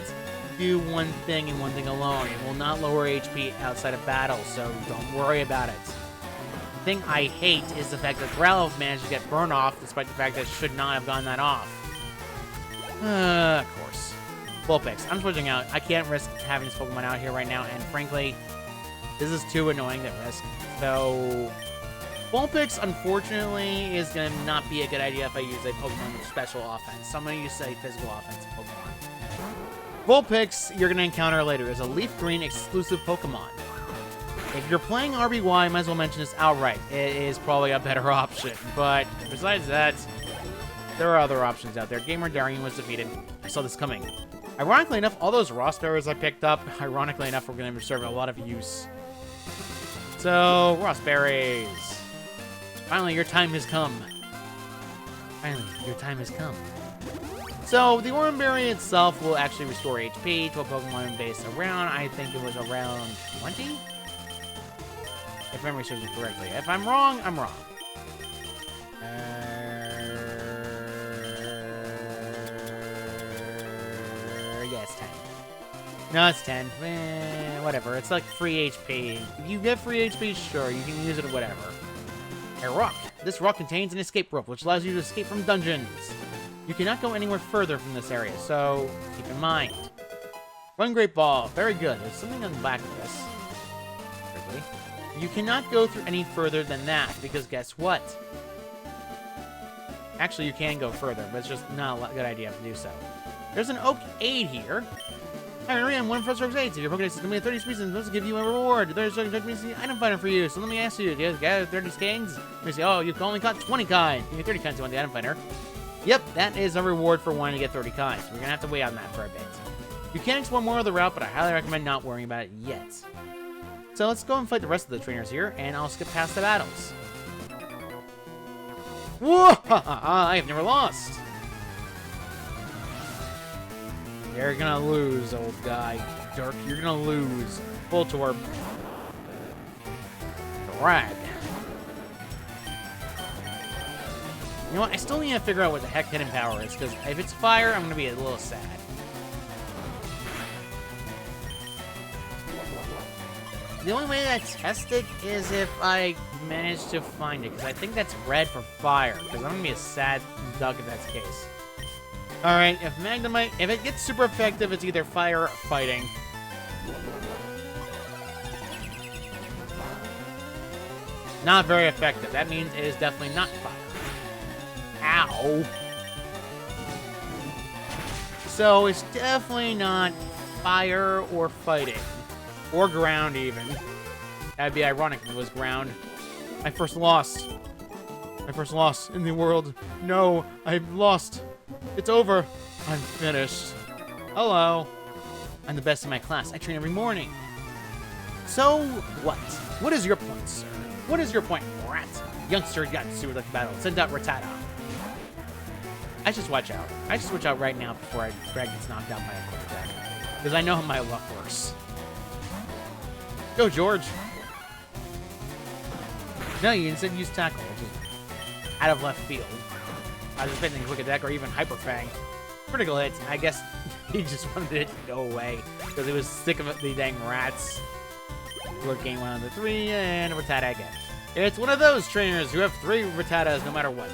do one thing and one thing alone. It will not lower HP outside of battle, so don't worry about it. The thing I hate is the fact that Growlithe managed to get burn off, despite the fact that it should not have gotten that off. Of course. Vulpix. I'm switching out. I can't risk having this Pokemon out here right now, and frankly, this is too annoying to risk. So, Vulpix, unfortunately, is going to not be a good idea if I use a Pokemon with special offense. So I'm going to use a physical offensive Pokemon. Vulpix, you're going to encounter later, is a LeafGreen exclusive Pokemon. If you're playing RBY, I might as well mention this outright. It is probably a better option, but besides that, there are other options out there. Gamer Darian was defeated. I saw this coming. Ironically enough, all those Rossberries I picked up, ironically enough, were going to serve a lot of use. So, Rossberries. Finally, your time has come. Finally, your time has come. So, the Oranberry itself will actually restore HP to a Pokemon based around, I think it was around 20? If memory serves me correctly. If I'm wrong, I'm wrong. Yeah, it's 10. No, it's 10. Whatever. It's like free HP. If you get free HP, sure, you can use it or whatever. A rock. This rock contains an escape rope, which allows you to escape from dungeons. You cannot go anywhere further from this area, so keep in mind. One Great Ball. Very good. There's something on the back of this. Quickly. You cannot go through any further than that, because guess what? Actually, you can go further, but it's just not a good idea to do so. There's an Oak 8 here. Hi, Marie, I'm one of Professor Oak's 8. If your Pokédex is going to be 30 species, I'm supposed to give you a reward. There's an item finder for you, so let me ask you, do you gather 30 kinds? You say, oh, you've only caught 20 kinds. You need 30 kinds to win the item finder. Yep, that is a reward for wanting to get 30 kinds. We're going to have to wait on that for a bit. You can explore more of the route, but I highly recommend not worrying about it yet. So let's go and fight the rest of the trainers here, and I'll skip past the battles. Whoa! I have never lost! You're gonna lose, old guy. Dirk, you're gonna lose. Voltorb. Drag. You know what? I still need to figure out what the heck hidden power is, because if it's fire, I'm gonna be a little sad. The only way that I test it is if I manage to find it, because I think that's red for fire, because I'm gonna be a sad duck if that's the case. Alright, if Magnemite, if it gets super effective, it's either fire or fighting. Not very effective. That means it is definitely not fire. Ow. So it's definitely not fire or fighting. Or ground, even. That'd be ironic if it was ground. My first loss. My first loss in the world. No, I've lost. It's over. I'm finished. Hello. I'm the best in my class. I train every morning. So, what? What is your point, sir? What is your point, rat? Youngster got sued like battle. Send out Rattata. I just watch out. I just watch out right now before Greg gets knocked out by a quick attack. Because I know how my luck works. Go, George. No, you instead use tackle, which is out of left field. I was expecting quick attack or even hyper fang. Critical hits. I guess he just wanted it to go away because he was sick of the dang rats. We're game 1 of the 3 and a Rattata again. It's one of those trainers who have 3 Rattatas no matter what.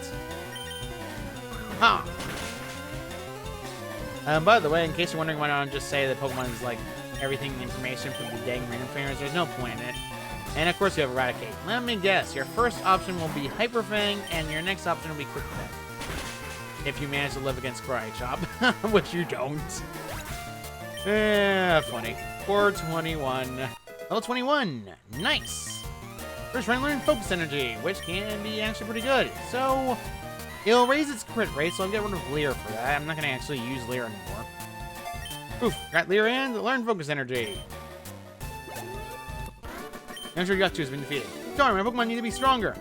Huh. By the way, in case you're wondering why I don't just say that Pokemon is like everything information from the dang random trainers, there's no point in it. And of course you have Eradicate. Let me guess, your first option will be Hyper Fang, and your next option will be Quick Attack. If you manage to live against Karate Chop, which you don't. Funny. 421. Level 21. Nice. First trying to learn Focus Energy, which can be actually pretty good. So, it'll raise its crit rate, so I'll get rid of Leer for that. I'm not going to actually use Leer anymore. Oof, got Leer and learn Focus Energy. The answer you got to has been defeated. Darn, my Pokemon need to be stronger.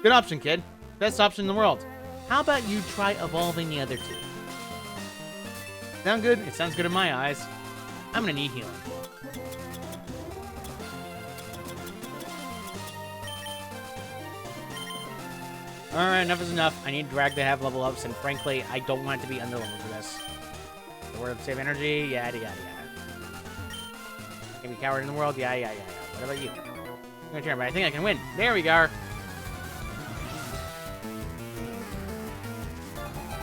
Good option, kid. Best option in the world. How about you try evolving the other 2? Sound good? It sounds good in my eyes. I'm gonna need healing. Alright, enough is enough. I need Drag to have level ups, and frankly, I don't want it to be under level for this. The word of save energy, yada yada yada. Can be coward in the world, yada yada yada. What about you? I'm gonna turn, but I think I can win. There we go.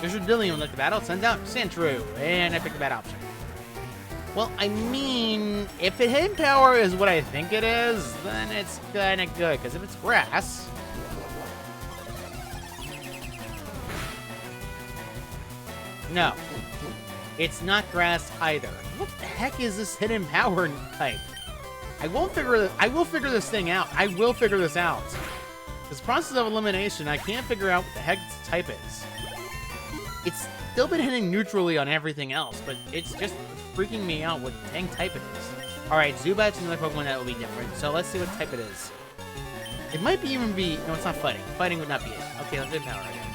There's your Dillium like the battle. Sends out Sandshrew, and I pick the bad option. Well, I mean, if it hidden power is what I think it is, then it's kind of good. Because if it's grass, no, it's not grass either. What the heck is this hidden power type? I will figure this thing out. I will figure this out. This process of elimination, I can't figure out what the heck its type is. It's still been hitting neutrally on everything else, but it's just freaking me out what dang type it is. Alright, Zubat's another Pokemon that will be different, so let's see what type it is. It might even be... No, it's not fighting. Fighting would not be it. Okay, let's empower again.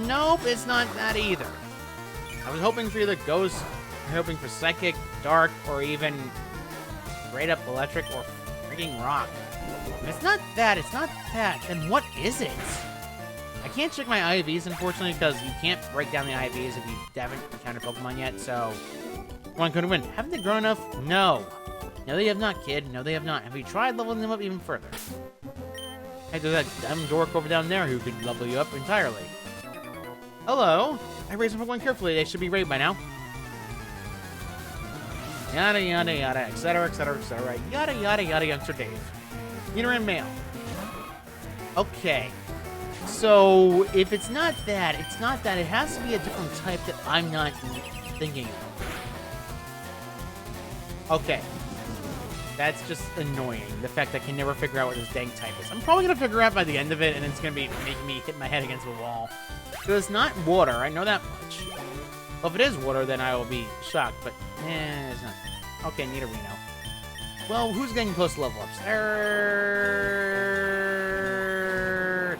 Nope, it's not that either. I was hoping for either Ghost, I'm hoping for Psychic, Dark, or even straight up Electric or freaking Rock. If it's not that, then what is it? I can't check my IVs, unfortunately, because you can't break down the IVs if you haven't encountered Pokemon yet, so... One couldn't win. Haven't they grown enough? No. No, they have not, kid. No, they have not. Have you tried leveling them up even further? Hey, there's that dumb dork over down there who could level you up entirely. Hello. I raised my Pokemon carefully. They should be ready by now. Yada, yada, yada, etc., etc., etc. Yada, yada, yada, youngster Dave. Meter and mail. Okay. So, if it's not that, it has to be a different type that I'm not thinking of. Okay. That's just annoying, the fact that I can never figure out what this dang type is. I'm probably going to figure out by the end of it, and it's going to be making me hit my head against the wall. So it's not water, I know that much. Well, if it is water, then I will be shocked, but it's not. Okay, Nidorino. Well, who's getting close to level ups?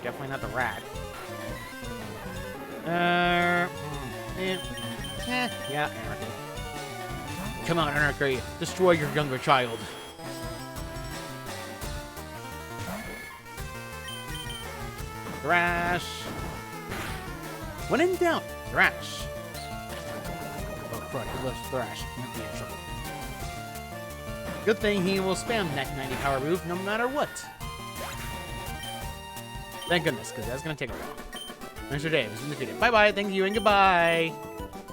Definitely not the rat. Yeah, Anarchy. Come on, Anarchy. Destroy your younger child. Thrash. When in doubt, Thrash. Oh, crud, he loves Thrash. He'll be in trouble. Good thing he will spam that 90 power move no matter what. Thank goodness, because that's going to take a while. Mr. Dave has been defeated. Bye-bye, thank you, and goodbye.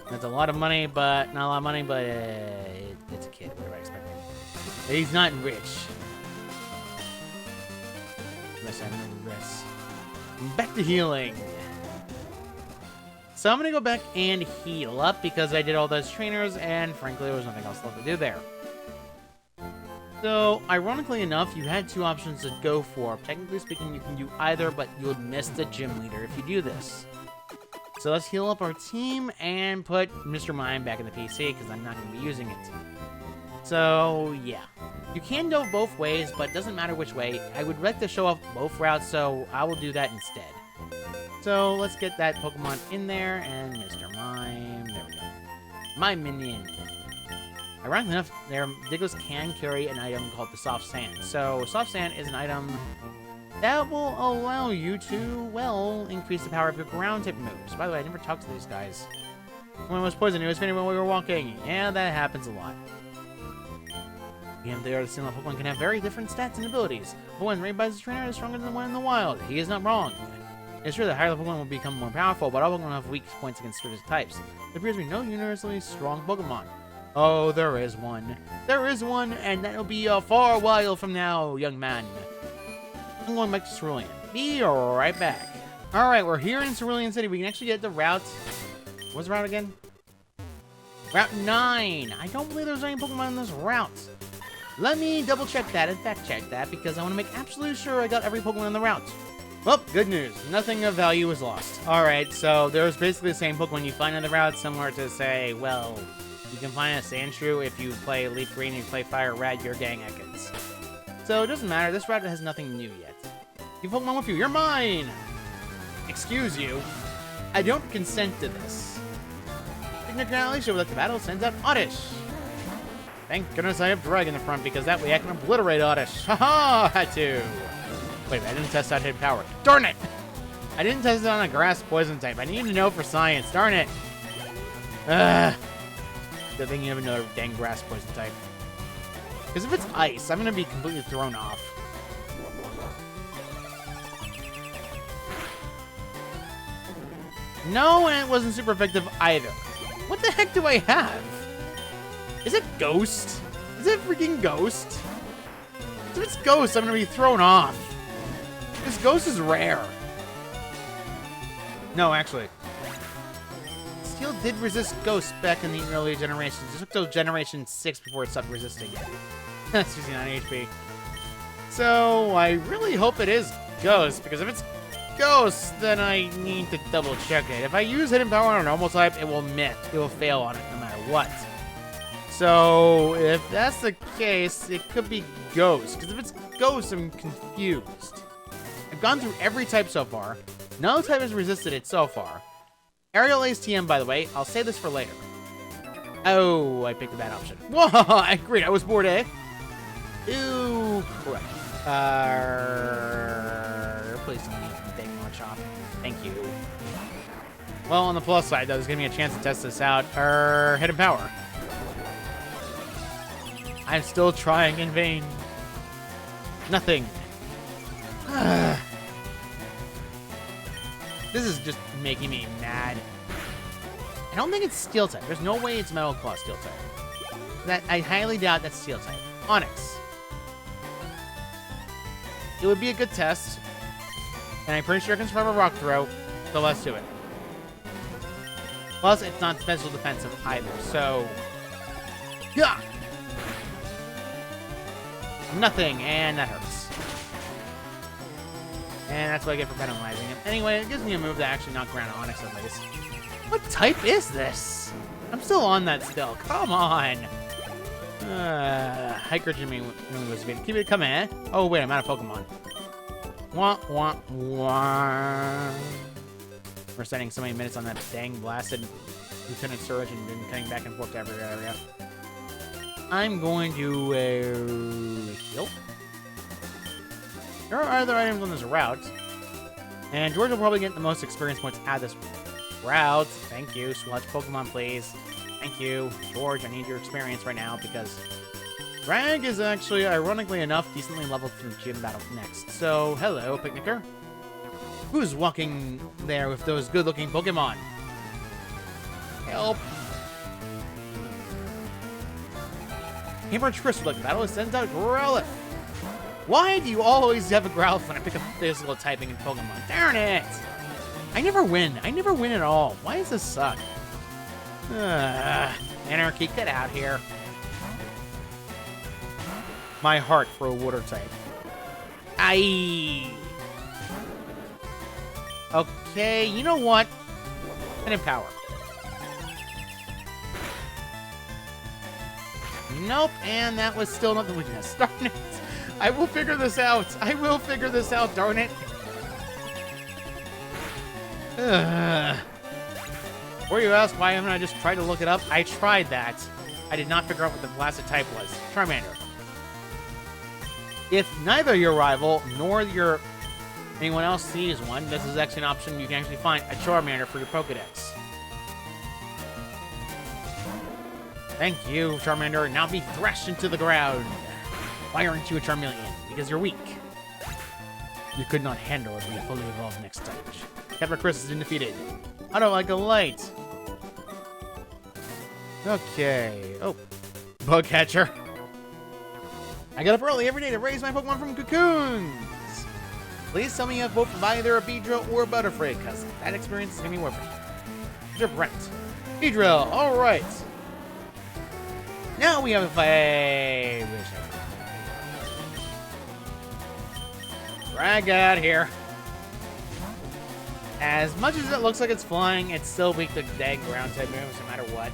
That's a lot of money, but not a lot of money, but it's a kid. What am I expecting? He's not rich. Listen, rest. Back to healing. So I'm gonna go back and heal up because I did all those trainers, and frankly, there was nothing else left to do there. So, ironically enough, you had two options to go for. Technically speaking, you can do either, but you would miss the gym leader if you do this. So let's heal up our team and put Mr. Mime back in the PC because I'm not going to be using it. So, yeah. You can go both ways, but it doesn't matter which way. I would like to show off both routes, so I will do that instead. So, let's get that Pokemon in there, and Mr. Mime, there we go. My minion. Ironically enough, Diglets can carry an item called the Soft Sand. So, Soft Sand is an item that will allow you to, well, increase the power of your ground-type moves. By the way, I never talked to these guys. One was poisoned, it was fainting when we were walking. Yeah, that happens a lot. Even though the single Pokemon can have very different stats and abilities. Pokemon raised by his trainer is stronger than the one in the wild. He is not wrong. It's true that higher level Pokemon will become more powerful, but all Pokemon have weak points against certain types. There appears to be no universally strong Pokemon. Oh, there is one. There is one, and that'll be a far while from now, young man. I'm going back to Cerulean. Be right back. Alright, we're here in Cerulean City. We can actually get the route. What's the route again? Route 9. I don't believe there's any Pokemon on this route. Let me double check that and fact check that because I want to make absolutely sure I got every Pokemon on the route. Well, good news. Nothing of value was lost. Alright, so there's basically the same Pokemon you find on the route, similar to, say, well, you can find a Sandshrew if you play LeafGreen and you play Fire Red, you're getting Ekans. So it doesn't matter, this route has nothing new yet. You Pokemon with you, you're mine! Excuse you. I don't consent to this. Ignorantly show that the battle sends out Oddish. Thank goodness I have Drag in the front because that way I can obliterate Oddish. Haha, had to. Wait a minute, I didn't test out hidden power. Darn it! I didn't test it on a grass poison type. I need to know for science. Darn it. Good thing you have another dang grass poison type. Because if it's ice, I'm going to be completely thrown off. No, and it wasn't super effective either. What the heck do I have? Is it Ghost? Is it freaking Ghost? If it's Ghost, I'm going to be thrown off. This Ghost is rare. No, actually. Steel did resist Ghost back in the earlier generations. It took till Generation 6 before it stopped resisting. That's 69 HP. So, I really hope it is Ghost, because if it's Ghost, then I need to double check it. If I use Hidden Power on a normal type, it will miss. It will fail on it no matter what. So, if that's the case, it could be Ghost. Because if it's Ghost, I'm confused. I've gone through every type so far. No type has resisted it so far. Aerial Ace TM, by the way. I'll save this for later. Oh, I picked a bad option. Whoa, I agreed. I was bored, eh? Ooh, correct. Please don't need to take more chop. Thank you. Well, on the plus side, though, there's going to be a chance to test this out. Hidden Power. I'm still trying in vain. Nothing. This is just making me mad. I don't think it's Steel type. There's no way it's Metal Claw Steel type. I highly doubt that's Steel type. Onix. It would be a good test. And I'm pretty sure it can survive a Rock Throw. So let's do it. Plus, it's not special defensive either, so... Yeah! Nothing, and that hurts. And that's what I get for penalizing him. Anyway, it gives me a move that actually knocked around Onix at least. What type is this? I'm still on that still. Come on! Hiker Jimmy was good. Keep it coming, eh? Oh, wait, I'm out of Pokemon. Wah, wah, wah. We're spending so many minutes on that dang blasted Lieutenant Surge and then cutting back and forth to every area. I'm going to heal. There are other items on this route. And George will probably get the most experience points out of this route. Thank you. Swatch Pokemon, please. Thank you. George, I need your experience right now because Drag is actually, ironically enough, decently leveled for the gym battle next. So, hello, Picnicker. Who's walking there with those good-looking Pokemon? Help. Hammer Chris would like to battle and sends out Growlithe. Why do you always have a Growlithe when I pick up physical typing in Pokemon? Darn it! I never win. I never win at all. Why does this suck? Anarchy, get out here. My heart for a water type. Aye. Okay, you know what? Hidden Power. Nope, and that was still not the weakness. Darn it. I will figure this out. I will figure this out, darn it. Before you ask why haven't I just tried to look it up? I tried that. I did not figure out what the blasted type was. Charmander. If neither your rival nor anyone else sees one, this is actually an option you can actually find a Charmander for your Pokedex. Thank you, Charmander. Now be thrashed into the ground. Why aren't you a Charmeleon? Because you're weak. You could not handle it when you fully evolve next stage. Captain Chris has been defeated. I don't like a light. Okay. Oh. Bug catcher. I get up early every day to raise my Pokemon from cocoons. Please tell me you have both from either a Beedrill or a Butterfree, because that experience is going to be worth it. Mr. Brent. Beedrill. All right. Now we have a fight. Drag out here. As much as it looks like it's flying, it's still weak to dang ground type moves no matter what.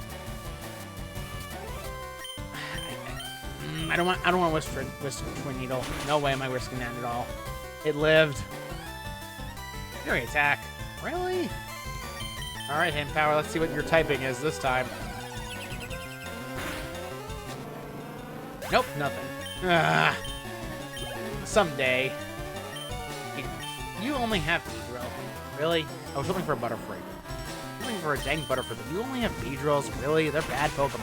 I don't want to risk Twin Needle. No way am I risking that at all. It lived. Fury attack. Really? Alright, Hidden Power, let's see what your typing is this time. Nope, nothing. Someday. You only have Beedrill. Really? I was hoping for a Butterfree. I was hoping for a dang Butterfree, but you only have Beedrills? Really? They're bad Pokemon.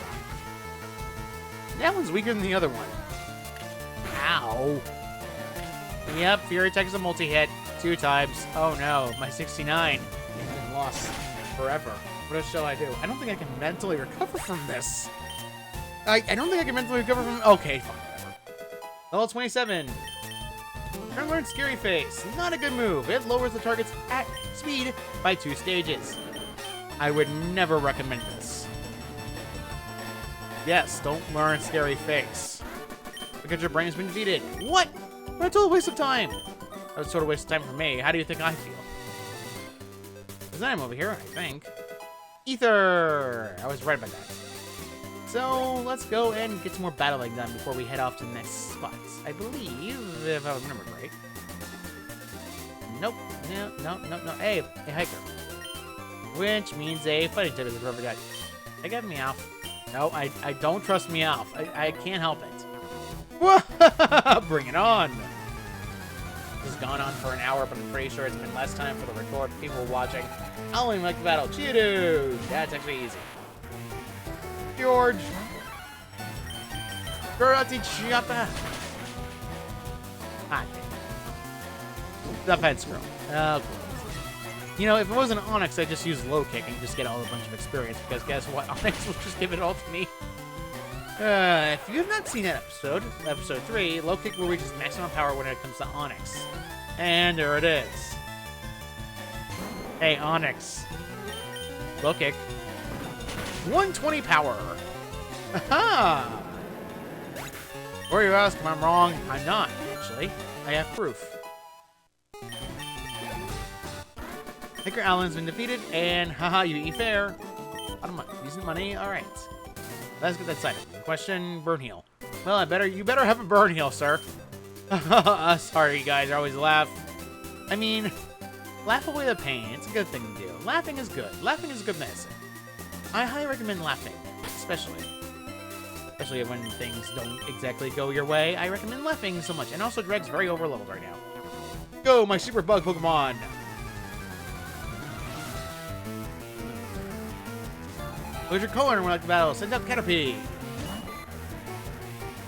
That one's weaker than the other one. Ow. Yep, Fury Attack is a multi-hit. 2 times. Oh no, my 69 has been lost forever. What shall I do? I don't think I can mentally recover from this. I don't think I can mentally recover from... Okay, fine, whatever. Level 27. Turn learn Scary Face. Not a good move. It lowers the target's speed by 2 stages. I would never recommend this. Yes, don't learn Scary Face. Because your brain has been defeated. What? What a total waste of time. That was a total waste of time for me. How do you think I feel? There's an item over here, I think. Ether! I was right about that. So, let's go and get some more battling done before we head off to the next spot. I believe, if I remember right. Nope. No. Hey, a hiker. Which means a fighting type is whoever got. I got Meowth. No, I don't trust Meowth. I can't help it. Bring it on! This has gone on for an hour, but I'm pretty sure it's been less time for the record. People watching. I don't even like the battle. Cheeto! That's actually easy. George! Karate Choppa! Ah, dang. Defense girl. Oh, you know, if it wasn't Onyx, I'd just use low kick and just get a bunch of experience, because guess what? Onyx will just give it all to me. If you have not seen that episode 3, low kick will reach its maximum power when it comes to Onyx. And there it is. Hey, Onyx. Low kick. 120 power. Aha! Before you ask if I'm wrong, I'm not, actually. I have proof. Hiker Allen's been defeated, and haha, you eat fair. Using money, alright. Let's get that side. Question, burn heal. Well, you better have a burn heal, sir. Sorry, you guys, I always laugh. I mean, laugh away the pain. It's a good thing to do. Laughing is good. Laughing is good medicine. I highly recommend laughing, especially when things don't exactly go your way. I recommend laughing so much. And also, Dreg's very overleveled right now. Go, my super bug Pokemon! Where's your color when we like the battle? Send out Caterpie!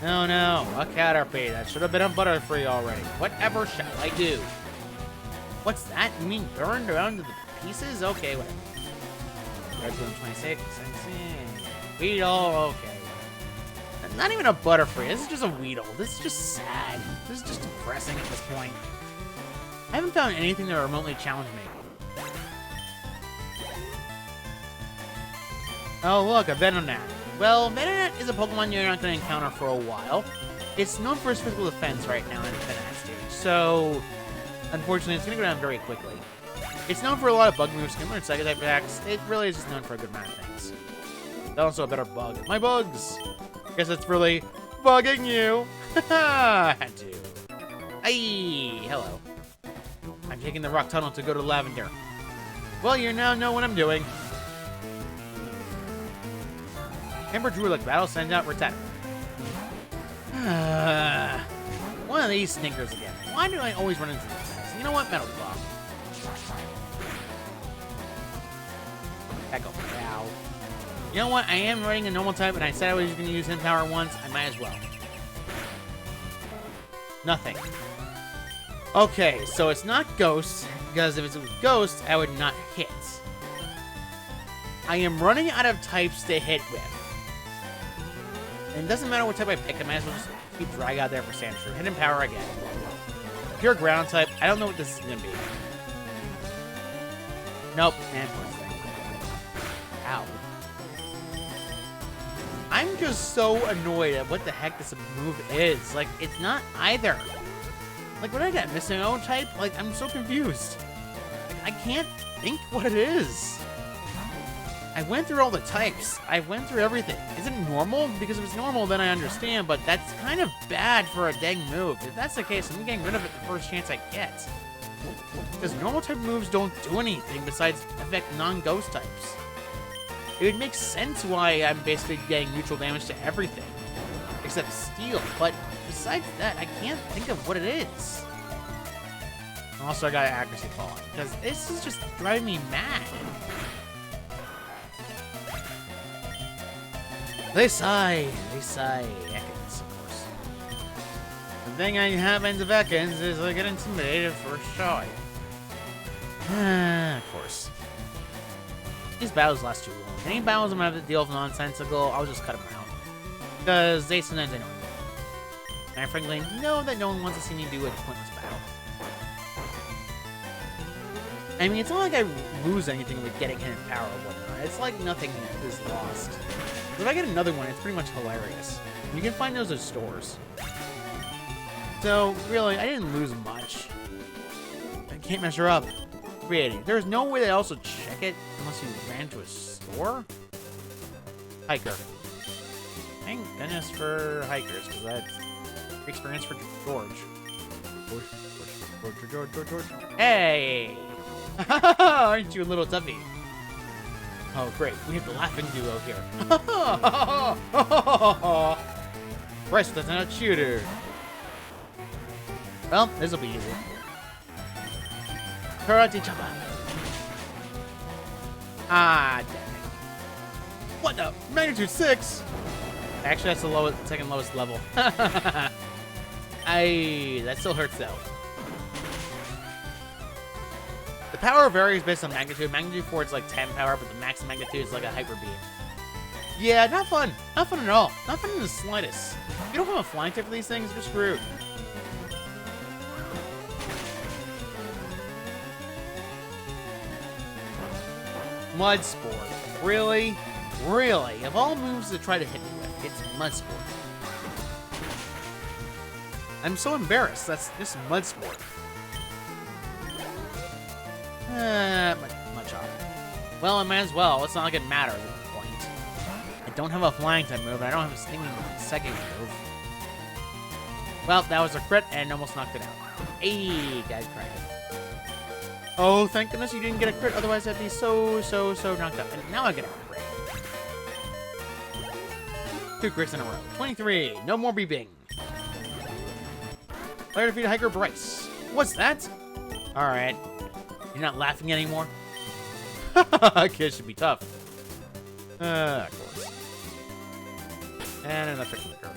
Oh no, a Caterpie. That should have been a Butterfree already. Whatever shall I do? What's that? You mean burned around to the pieces? Okay, whatever. Red 26. Beetle, okay. not even a Butterfree. This is just a Weedle. This is just sad. This is just depressing at this point. I haven't found anything that remotely challenged me. Oh, look, a Venonat. Well, Venonat is a Pokemon you're not going to encounter for a while. It's known for its physical defense right now in the Venonat stage, so unfortunately, it's going to go down very quickly. It's known for a lot of bug moves, can learn Psycho-type attacks. It really is just known for a good amount of things. It's also a better bug. My bugs! Guess it's really bugging you. Haha, had to. Hey, hello. I'm taking the rock tunnel to go to Lavender. Well, you now know what I'm doing. Ember Druid battle sends out Rattata. One of these stinkers again. Why do I always run into these guys? You know what? Metal Claw. Echo. Ow. You know what? I am running a normal type, and I said I was going to use Hidden Power once. I might as well. Nothing. Okay, so it's not Ghost, because if it was Ghost, I would not hit. I am running out of types to hit with. And it doesn't matter what type I pick, I might as well just keep Drag out there for Sandshrew. Hidden Power again. Pure Ground type, I don't know what this is going to be. Nope, and Poison. Ow. I'm just so annoyed at what the heck this move is. Like, it's not either. Like, what did I get? Missing O type? Like, I'm so confused. Like, I can't think what it is. I went through all the types. I went through everything. Is it normal? Because if it's normal, then I understand, but that's kind of bad for a dang move. If that's the case, I'm getting rid of it the first chance I get. Because normal type moves don't do anything besides affect non-ghost types. It would make sense why I'm basically getting neutral damage to everything. Except Steel, but besides that, I can't think of what it is. Also, I got Accuracy Fall, because this is just driving me mad. They sigh, Ekans, of course. The thing I happens of Ekans is I get intimidated for shy. Of course. These battles last too long. Any battles I'm gonna have to deal with nonsensical, I'll just cut them out. Because they sometimes annoy me. And I frankly know that no one wants to see me do a pointless battle. I mean, it's not like I lose anything with getting Hidden Power or whatnot. It's like nothing is lost. If I get another one, it's pretty much hilarious. You can find those at stores. So, really, I didn't lose much. I can't measure up. Creating. There's no way to also check it unless you ran to a store? Hiker. Thank goodness for hikers, because that's experience for George. George. Hey! Aren't you a little tuffy? Oh, great. We have the laughing duo here. Bryce doesn't have a shooter. Well, this'll be easy. Karate Chopper. Ah, dang it. What the? Magnitude 6? Actually, that's the lowest, second lowest level. That still hurts though. The power varies based on magnitude. Magnitude 4 is like 10 power, but the max magnitude is like a hyper beam. Yeah, not fun. Not fun at all. Not fun in the slightest. If you don't have a flying type for these things, you're screwed. Mud Sport. Really? Really? Of all moves to try to hit me with, it's Mud Sport. I'm so embarrassed. That's just Mud Sport. Much off. Well, I might as well. It's not like it matters at this point. I don't have a flying type move, and I don't have a stinging second move. Well, that was a crit, and almost knocked it out. Hey, guys, cried. Oh, thank goodness you didn't get a crit, otherwise I'd be so knocked up. And now I get a crit. 2 crits in a row. 23. No more beeping. Player defeated Hiker Bryce. What's that? Alright. You're not laughing anymore? Kids should be tough. Of course. And an electric flicker.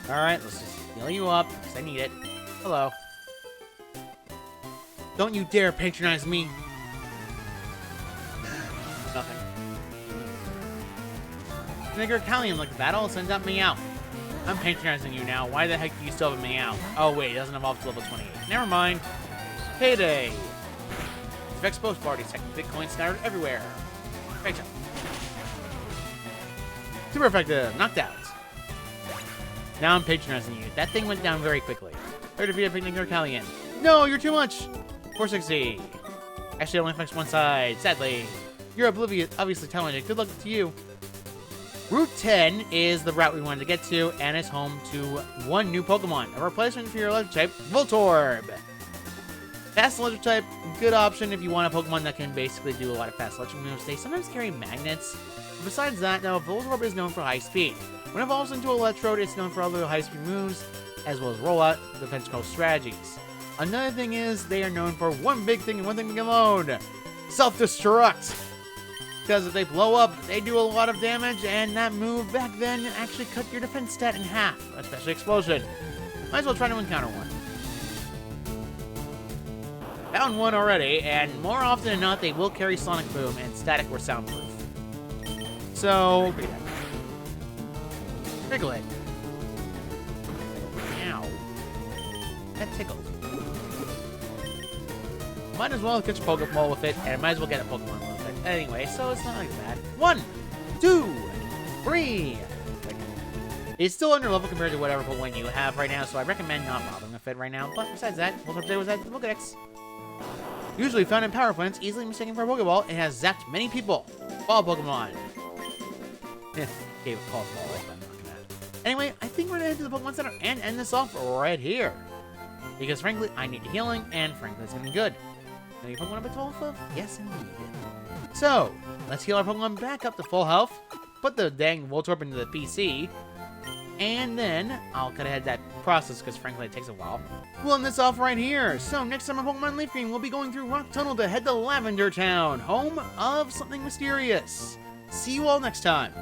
Alright, let's just heal you up, because I need it. Hello. Don't you dare patronize me. Nothing. Nigger Callium like the battle, send up Meow. I'm patronizing you now. Why the heck do you still have a Meow? Oh wait, it doesn't evolve to level 28. Never mind. Payday. Vex post parties, Bitcoin scattered everywhere. Great job. Super effective. Knocked out. Now I'm patronizing you. That thing went down very quickly. Third via Picnic or Callian. No, you're too much. 460. Actually, it only affects one side. Sadly. You're oblivious, obviously talented. Good luck to you. Route 10 is the route we wanted to get to, and it's home to one new Pokemon. A replacement for your electric type, Voltorb. Fast electric type, good option if you want a Pokemon that can basically do a lot of fast electric moves. They sometimes carry magnets. But besides that, though, Voltorb is known for high speed. When it evolves into Electrode, it's known for other high speed moves, as well as rollout, defense control strategies. Another thing is, they are known for one big thing and one thing alone. Self-destruct. Because if they blow up, they do a lot of damage, and that move back then actually cut your defense stat in half, especially Explosion. Might as well try to encounter one. Found one already, and more often than not, they will carry Sonic Boom and Static or Soundproof. So, Wriggle. Ow. That tickled. Might as well catch a Pokeball with it, and I might as well get a Pokemon with it. Anyway, so it's not like that. 1, 2, 3. It's still under level compared to whatever Pokemon you have right now, so I recommend not bothering with it right now. But besides that, what today was that the Pokedex. Usually found in power plants, easily mistaken for a Pokeball, it has zapped many people. Ball Pokemon. Gave a call ball, but I'm not gonna. Anyway, I think we're gonna head to the Pokemon Center and end this off right here. Because frankly, I need healing, and frankly, it's gonna be good. Any Pokemon up at 12 health? Yes, indeed. So, let's heal our Pokemon back up to full health, put the dang Voltorb into the PC, and then I'll cut ahead that process because frankly it takes a while. We'll end this off right here. So next time on Pokemon LeafGreen, we'll be going through Rock Tunnel to head to Lavender Town, home of something mysterious. See you all next time.